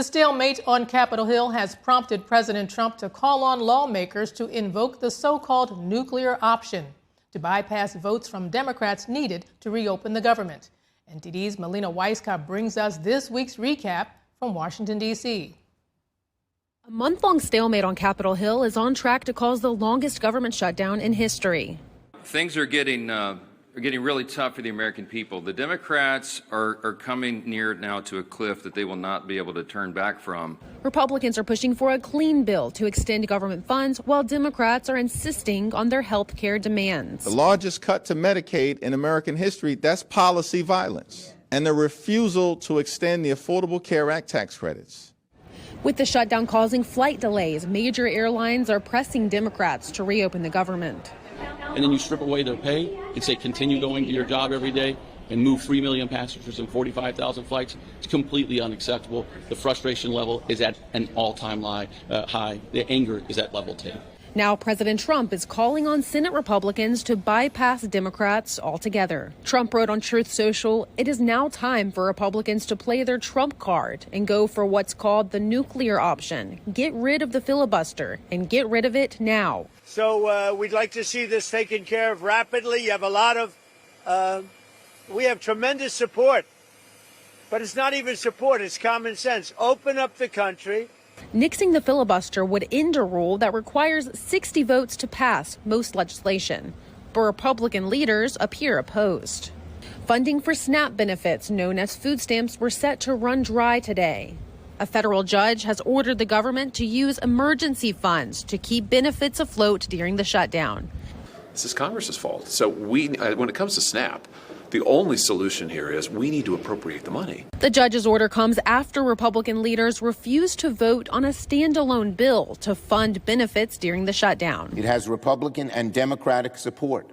The stalemate on Capitol Hill has prompted President Trump to call on lawmakers to invoke the so-called nuclear option to bypass votes from Democrats needed to reopen the government. NTD's Melina Weisskopf brings us this week's recap from Washington, D.C. A month-long stalemate on Capitol Hill is on track to cause the longest government shutdown in history. Things are getting really tough for the American people. The Democrats are coming near now to a cliff that they will not be able to turn back from. Republicans are pushing for a clean bill to extend government funds, while Democrats are insisting on their health care demands. The largest cut to Medicaid in American history, that's policy violence. And the refusal to extend the Affordable Care Act tax credits. With the shutdown causing flight delays, major airlines are pressing Democrats to reopen the government. And then you strip away their pay and say continue going to your job every day and move 3 million passengers and 45,000 flights. It's completely unacceptable. The frustration level is at an all-time high. The anger is at level 10. Now President Trump is calling on Senate Republicans to bypass Democrats altogether. Trump wrote on Truth Social, "It is now time for Republicans to play their Trump card and go for what's called the nuclear option. Get rid of the filibuster and get rid of it now." So we'd like to see this taken care of rapidly. You have a lot of, we have tremendous support, but it's not even support, it's common sense. Open up the country. Nixing the filibuster would end a rule that requires 60 votes to pass most legislation, but Republican leaders appear opposed. Funding for SNAP benefits, known as food stamps, were set to run dry today. A federal judge has ordered the government to use emergency funds to keep benefits afloat during the shutdown. This is Congress's fault. So when it comes to SNAP, the only solution here is we need to appropriate the money. The judge's order comes after Republican leaders refused to vote on a standalone bill to fund benefits during the shutdown. It has Republican and Democratic support.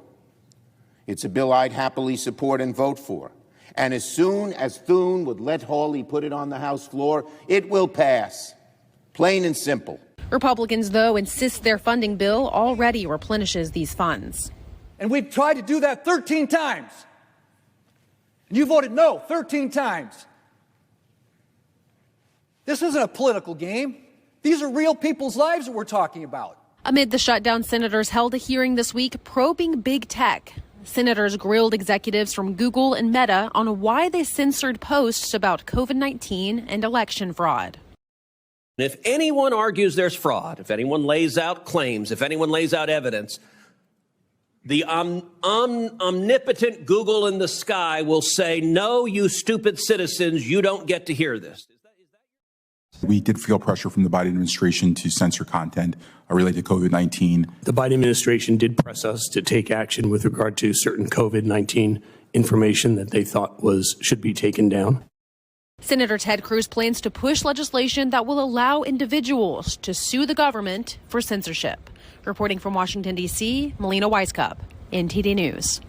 It's a bill I'd happily support and vote for. And as soon as Thune would let Hawley put it on the House floor, it will pass. Plain and simple. Republicans, though, insist their funding bill already replenishes these funds. And we've tried to do that 13 times. And you voted no 13 times. This isn't a political game. These are real people's lives that we're talking about. Amid the shutdown, senators held a hearing this week probing big tech. Senators grilled executives from Google and Meta on why they censored posts about COVID-19 and election fraud. If anyone argues there's fraud, if anyone lays out claims, if anyone lays out evidence, the omnipotent Google in the sky will say, no, you stupid citizens, you don't get to hear this. We did feel pressure from the Biden administration to censor content related to COVID-19. The Biden administration did press us to take action with regard to certain COVID-19 information that they thought should be taken down. Senator Ted Cruz plans to push legislation that will allow individuals to sue the government for censorship. Reporting from Washington, D.C., Melina Weisskopf, NTD News.